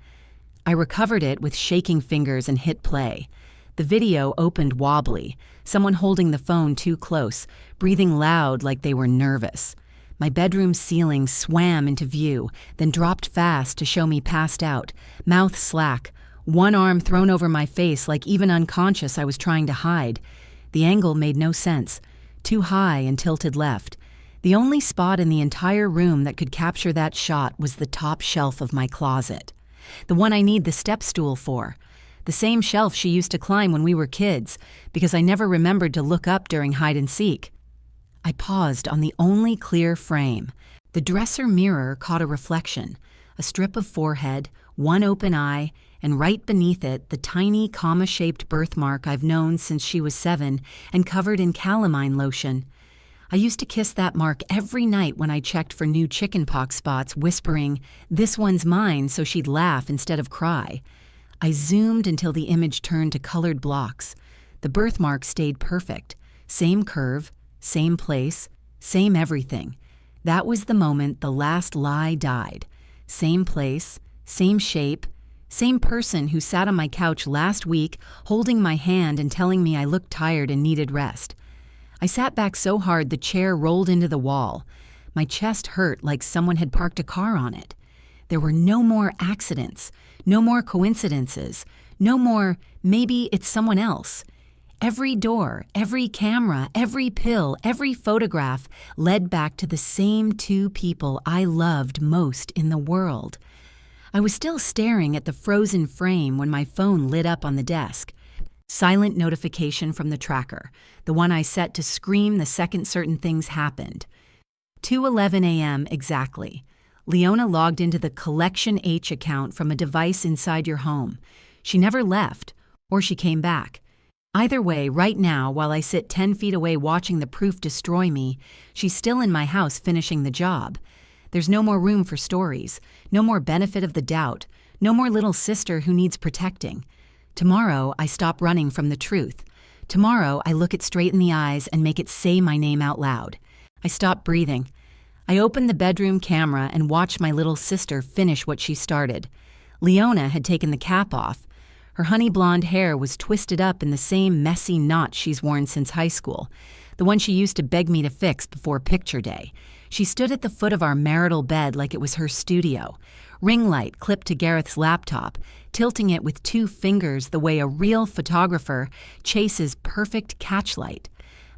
I recovered it with shaking fingers and hit play. The video opened wobbly, someone holding the phone too close, breathing loud like they were nervous. My bedroom ceiling swam into view, then dropped fast to show me passed out, mouth slack, one arm thrown over my face like even unconscious I was trying to hide. The angle made no sense, too high and tilted left. The only spot in the entire room that could capture that shot was the top shelf of my closet. The one I need the step stool for. The same shelf she used to climb when we were kids, because I never remembered to look up during hide and seek. I paused on the only clear frame. The dresser mirror caught a reflection, a strip of forehead, one open eye, and right beneath it the tiny comma-shaped birthmark I've known since she was 7 and covered in calamine lotion. I used to kiss that mark every night when I checked for new chickenpox spots, whispering, "This one's mine," so she'd laugh instead of cry. I zoomed until the image turned to colored blocks. The birthmark stayed perfect. Same curve, same place, same everything. That was the moment the last lie died. Same place, same shape, same person who sat on my couch last week holding my hand and telling me I looked tired and needed rest. I sat back so hard the chair rolled into the wall. My chest hurt like someone had parked a car on it. There were no more accidents, no more coincidences, no more maybe it's someone else. Every door, every camera, every pill, every photograph led back to the same 2 people I loved most in the world. I was still staring at the frozen frame when my phone lit up on the desk. Silent notification from the tracker, the one I set to scream the second certain things happened. 2:11 a.m. exactly. Leona logged into the Collection H account from a device inside your home. She never left, or she came back. Either way, right now, while I sit 10 feet away watching the proof destroy me, she's still in my house finishing the job. There's no more room for stories, no more benefit of the doubt, no more little sister who needs protecting. Tomorrow, I stop running from the truth. Tomorrow, I look it straight in the eyes and make it say my name out loud. I stop breathing. I open the bedroom camera and watch my little sister finish what she started. Leona had taken the cap off. Her honey blonde hair was twisted up in the same messy knot she's worn since high school, the one she used to beg me to fix before picture day. She stood at the foot of our marital bed like it was her studio, ring light clipped to Gareth's laptop, tilting it with 2 fingers the way a real photographer chases perfect catchlight.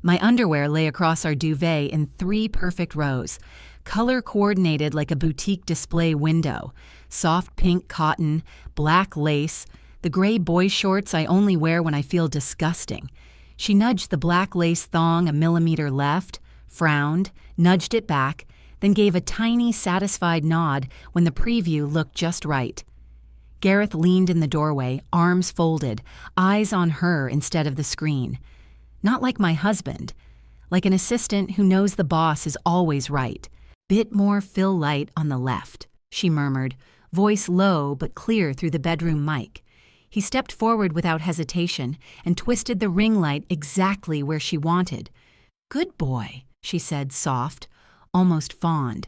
My underwear lay across our duvet in 3 perfect rows, color-coordinated like a boutique display window. Soft pink cotton, black lace, the gray boy shorts I only wear when I feel disgusting. She nudged the black lace thong a millimeter left, frowned, nudged it back, then gave a tiny, satisfied nod when the preview looked just right. Gareth leaned in the doorway, arms folded, eyes on her instead of the screen. Not like my husband, like an assistant who knows the boss is always right. "Bit more fill light on the left," she murmured, voice low but clear through the bedroom mic. He stepped forward without hesitation and twisted the ring light exactly where she wanted. "Good boy," she said, soft, almost fond.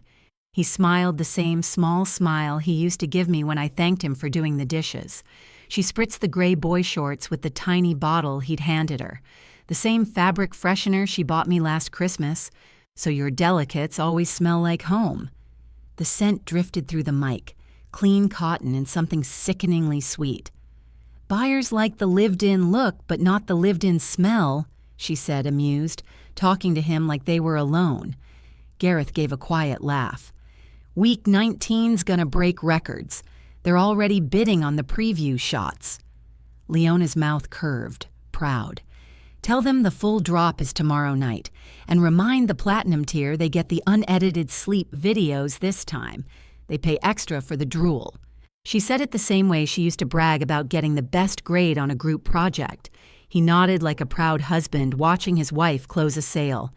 He smiled the same small smile he used to give me when I thanked him for doing the dishes. She spritzed the gray boy shorts with the tiny bottle he'd handed her. The same fabric freshener she bought me last Christmas, "So your delicates always smell like home." The scent drifted through the mic, clean cotton and something sickeningly sweet. "Buyers like the lived-in look, but not the lived-in smell," she said, amused, talking to him like they were alone. Gareth gave a quiet laugh. "Week 19's gonna break records. They're already bidding on the preview shots." Leona's mouth curved, proud. "Tell them the full drop is tomorrow night, and remind the Platinum tier they get the unedited sleep videos this time. They pay extra for the drool." She said it the same way she used to brag about getting the best grade on a group project. He nodded like a proud husband watching his wife close a sale.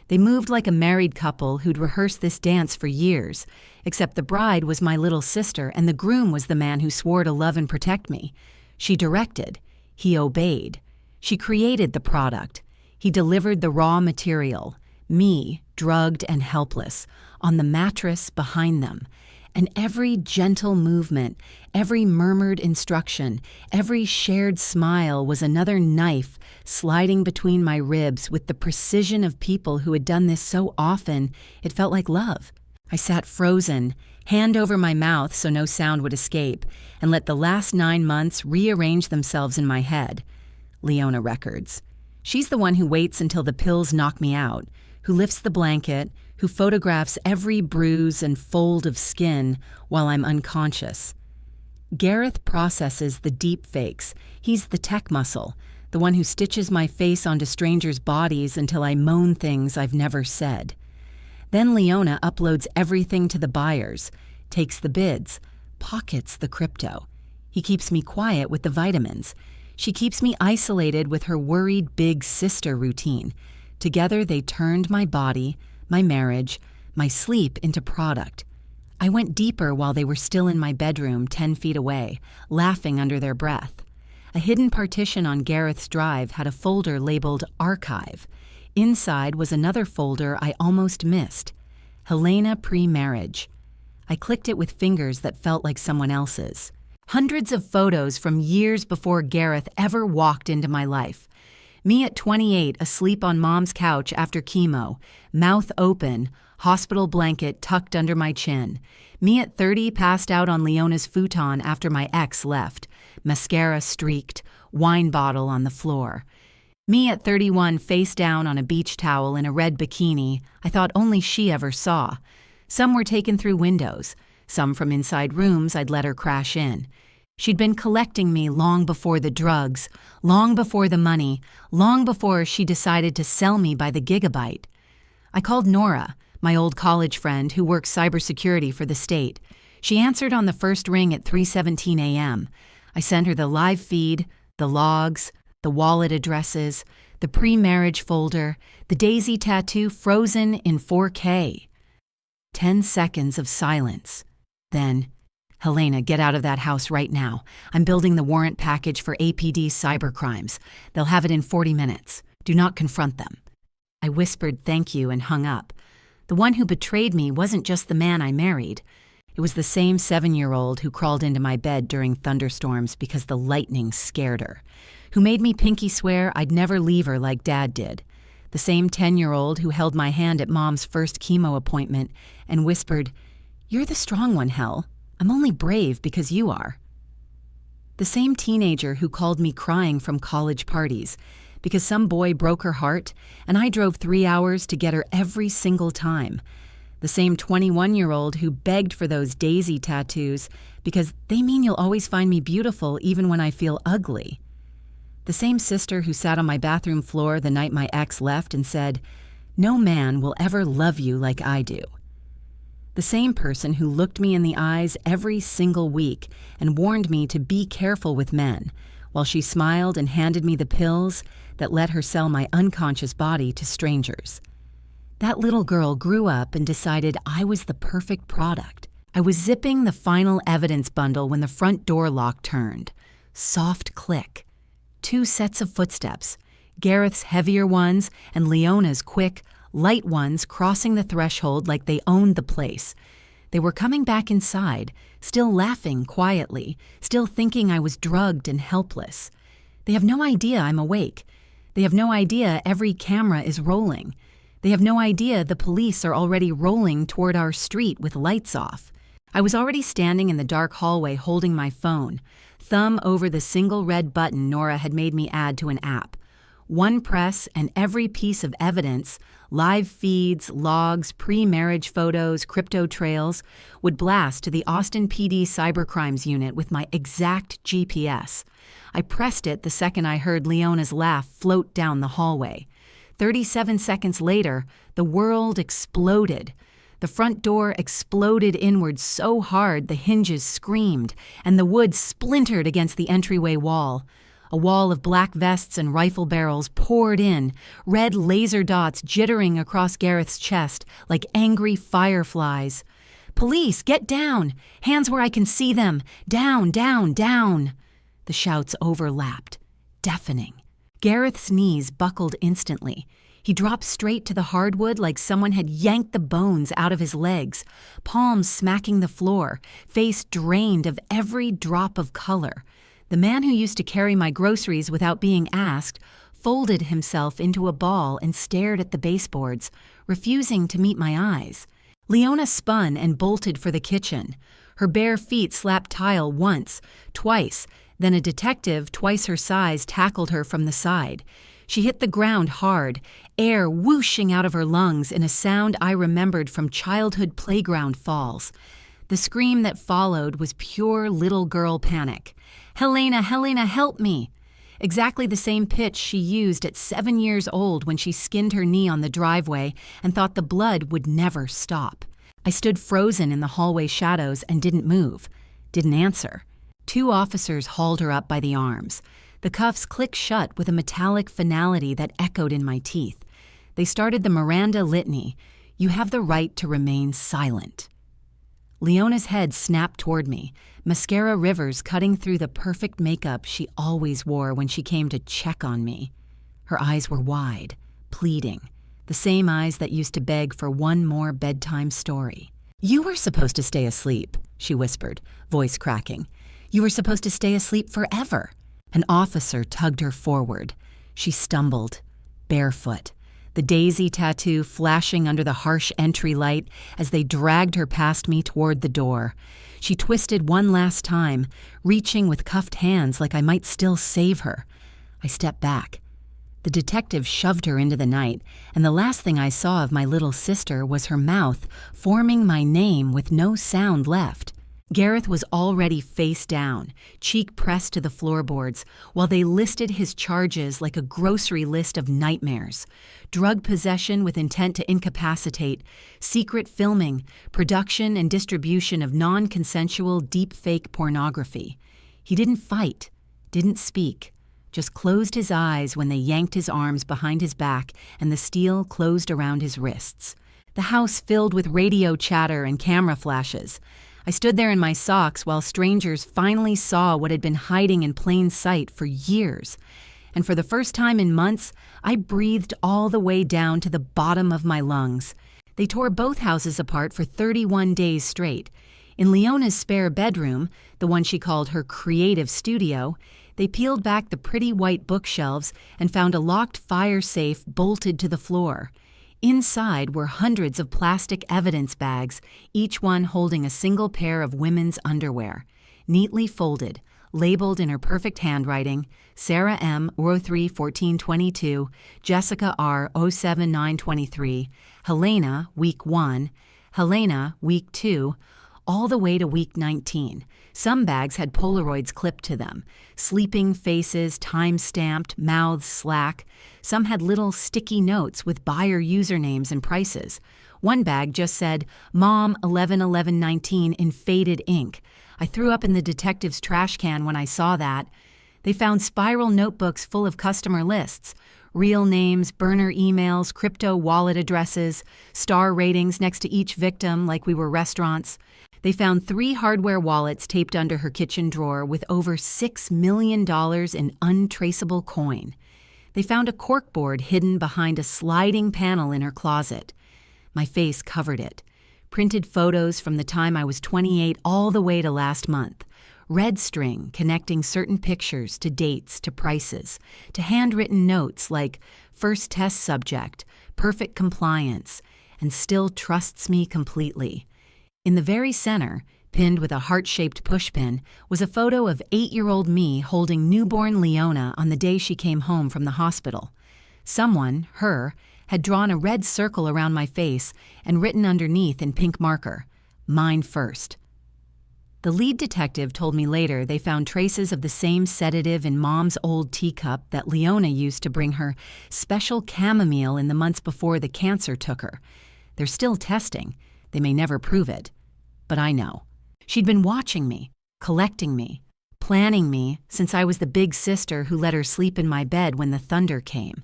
They moved like a married couple who'd rehearsed this dance for years, except the bride was my little sister and the groom was the man who swore to love and protect me. She directed. He obeyed. She created the product. He delivered the raw material. Me, drugged and helpless, on the mattress behind them. And every gentle movement, every murmured instruction, every shared smile was another knife sliding between my ribs with the precision of people who had done this so often it felt like love. I sat frozen, hand over my mouth so no sound would escape, and let the last 9 months rearrange themselves in my head. Leona Records. She's the one who waits until the pills knock me out, who lifts the blanket, who photographs every bruise and fold of skin while I'm unconscious. Gareth processes the deepfakes. He's the tech muscle, the one who stitches my face onto strangers' bodies until I moan things I've never said. Then Leona uploads everything to the buyers, takes the bids, pockets the crypto. He keeps me quiet with the vitamins. She keeps me isolated with her worried big sister routine. Together they turned my body, my marriage, my sleep into product. I went deeper while they were still in my bedroom 10 feet away, laughing under their breath. A hidden partition on Gareth's drive had a folder labeled Archive. Inside was another folder I almost missed, Helena Pre-Marriage. I clicked it with fingers that felt like someone else's. Hundreds of photos from years before Gareth ever walked into my life. Me at 28, asleep on mom's couch after chemo, mouth open, hospital blanket tucked under my chin. Me at 30, passed out on Leona's futon after my ex left, mascara streaked, wine bottle on the floor. Me at 31, face down on a beach towel in a red bikini I thought only she ever saw. Some were taken through windows, some from inside rooms I'd let her crash in. She'd been collecting me long before the drugs, long before the money, long before she decided to sell me by the gigabyte. I called Nora, my old college friend who works cybersecurity for the state. She answered on the first ring at 3:17 a.m. I sent her the live feed, the logs, the wallet addresses, the pre-marriage folder, the daisy tattoo frozen in 4K. 10 seconds of silence. Then, Helena, get out of that house right now. I'm building the warrant package for APD cybercrimes. They'll have it in 40 minutes. Do not confront them. I whispered thank you and hung up. The one who betrayed me wasn't just the man I married. It was the same 7-year-old who crawled into my bed during thunderstorms because the lightning scared her, who made me pinky swear I'd never leave her like Dad did. The same 10-year-old who held my hand at Mom's first chemo appointment and whispered, "You're the strong one, Hel. I'm only brave because you are." The same teenager who called me crying from college parties because some boy broke her heart and I drove 3 hours to get her every single time. The same 21-year-old who begged for those daisy tattoos because they mean you'll always find me beautiful even when I feel ugly. The same sister who sat on my bathroom floor the night my ex left and said, "No man will ever love you like I do." The same person who looked me in the eyes every single week and warned me to be careful with men, while she smiled and handed me the pills that let her sell my unconscious body to strangers. That little girl grew up and decided I was the perfect product. I was zipping the final evidence bundle when the front door lock turned. Soft click. 2 sets of footsteps, Gareth's heavier ones and Leona's quick, light ones crossing the threshold like they owned the place. They were coming back inside, still laughing quietly, still thinking I was drugged and helpless. They have no idea I'm awake. They have no idea every camera is rolling. They have no idea the police are already rolling toward our street with lights off. I was already standing in the dark hallway holding my phone, thumb over the single red button Nora had made me add to an app. One press and every piece of evidence, live feeds, logs, pre-marriage photos, crypto trails, would blast to the Austin PD Cybercrimes Unit with my exact GPS. I pressed it the second I heard Leona's laugh float down the hallway. 37 seconds later, the world exploded. The front door exploded inward so hard the hinges screamed, and the wood splintered against the entryway wall. A wall of black vests and rifle barrels poured in, red laser dots jittering across Gareth's chest like angry fireflies. "Police, get down! Hands where I can see them! Down, down, down!" The shouts overlapped, deafening. Gareth's knees buckled instantly. He dropped straight to the hardwood like someone had yanked the bones out of his legs, palms smacking the floor, face drained of every drop of color. The man who used to carry my groceries without being asked folded himself into a ball and stared at the baseboards, refusing to meet my eyes. Leona spun and bolted for the kitchen. Her bare feet slapped tile once, twice, then a detective twice her size tackled her from the side. She hit the ground hard, air whooshing out of her lungs in a sound I remembered from childhood playground falls. The scream that followed was pure little girl panic. "Helena, Helena, help me!" Exactly the same pitch she used at 7 years old when she skinned her knee on the driveway and thought the blood would never stop. I stood frozen in the hallway shadows and didn't move, didn't answer. 2 officers hauled her up by the arms. The cuffs clicked shut with a metallic finality that echoed in my teeth. They started the Miranda litany. "You have the right to remain silent." Leona's head snapped toward me, mascara rivers cutting through the perfect makeup she always wore when she came to check on me. Her eyes were wide, pleading, the same eyes that used to beg for one more bedtime story. "You were supposed to stay asleep," she whispered, voice cracking. "You were supposed to stay asleep forever." An officer tugged her forward. She stumbled, barefoot, the daisy tattoo flashing under the harsh entry light as they dragged her past me toward the door. She twisted one last time, reaching with cuffed hands like I might still save her. I stepped back. The detective shoved her into the night, and the last thing I saw of my little sister was her mouth forming my name with no sound left. Gareth was already face down, cheek pressed to the floorboards, while they listed his charges like a grocery list of nightmares. Drug possession with intent to incapacitate, secret filming, production and distribution of non-consensual deepfake pornography. He didn't fight, didn't speak, just closed his eyes when they yanked his arms behind his back and the steel closed around his wrists. The house filled with radio chatter and camera flashes. I stood there in my socks while strangers finally saw what had been hiding in plain sight for years. And for the first time in months, I breathed all the way down to the bottom of my lungs. They tore both houses apart for 31 days straight. In Leona's spare bedroom, the one she called her creative studio, they peeled back the pretty white bookshelves and found a locked fire safe bolted to the floor. Inside were hundreds of plastic evidence bags, each one holding a single pair of women's underwear, neatly folded, labeled in her perfect handwriting, Sarah M. 03-1422, Jessica R. 07923, Helena, week 1, Helena, week 2, all the way to week 19. Some bags had Polaroids clipped to them, sleeping faces time-stamped, mouths slack. Some had little sticky notes with buyer usernames and prices. One bag just said, Mom 11/11/19 in faded ink. I threw up in the detective's trash can when I saw that. They found spiral notebooks full of customer lists, real names, burner emails, crypto wallet addresses, star ratings next to each victim like we were restaurants. They found 3 hardware wallets taped under her kitchen drawer with over $6 million in untraceable coin. They found a corkboard hidden behind a sliding panel in her closet. My face covered it. Printed photos from the time I was 28 all the way to last month. Red string connecting certain pictures to dates, to prices, to handwritten notes like first test subject, perfect compliance, and still trusts me completely. In the very center, pinned with a heart-shaped pushpin, was a photo of 8-year-old me holding newborn Leona on the day she came home from the hospital. Someone, her, had drawn a red circle around my face and written underneath in pink marker, "Mine first." The lead detective told me later they found traces of the same sedative in Mom's old teacup that Leona used to bring her special chamomile in the months before the cancer took her. They're still testing. They may never prove it. But I know. She'd been watching me, collecting me, planning me since I was the big sister who let her sleep in my bed when the thunder came.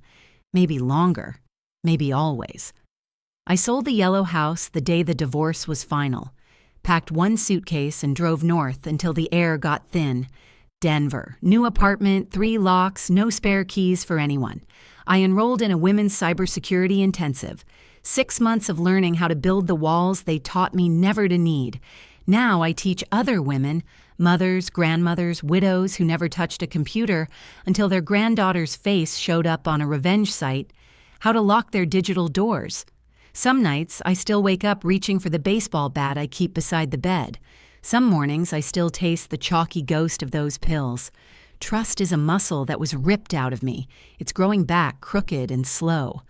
Maybe longer. Maybe always. I sold the yellow house the day the divorce was final, packed one suitcase and drove north until the air got thin, Denver. New apartment, 3 locks, no spare keys for anyone. I enrolled in a women's cybersecurity intensive. 6 months of learning how to build the walls they taught me never to need. Now I teach other women, mothers, grandmothers, widows who never touched a computer until their granddaughter's face showed up on a revenge site, how to lock their digital doors. Some nights, I still wake up reaching for the baseball bat I keep beside the bed. Some mornings, I still taste the chalky ghost of those pills. Trust is a muscle that was ripped out of me. It's growing back crooked and slow.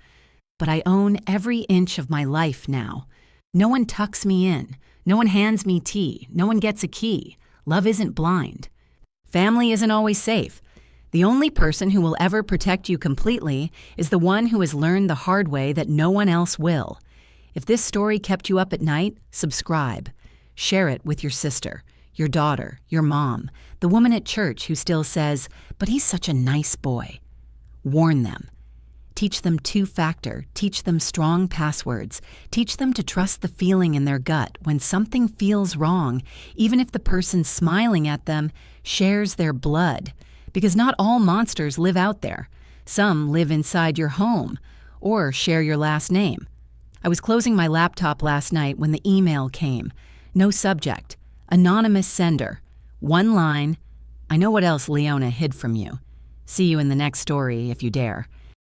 But I own every inch of my life now. No one tucks me in. No one hands me tea. No one gets a key. Love isn't blind. Family isn't always safe. The only person who will ever protect you completely is the one who has learned the hard way that no one else will. If this story kept you up at night, subscribe. Share it with your sister, your daughter, your mom, the woman at church who still says, "But he's such a nice boy." Warn them. Teach them two-factor, teach them strong passwords, teach them to trust the feeling in their gut when something feels wrong, even if the person smiling at them shares their blood. Because not all monsters live out there. Some live inside your home or share your last name. I was closing my laptop last night when the email came. No subject. Anonymous sender. One line. I know what else Leona hid from you. See you in the next story if you dare.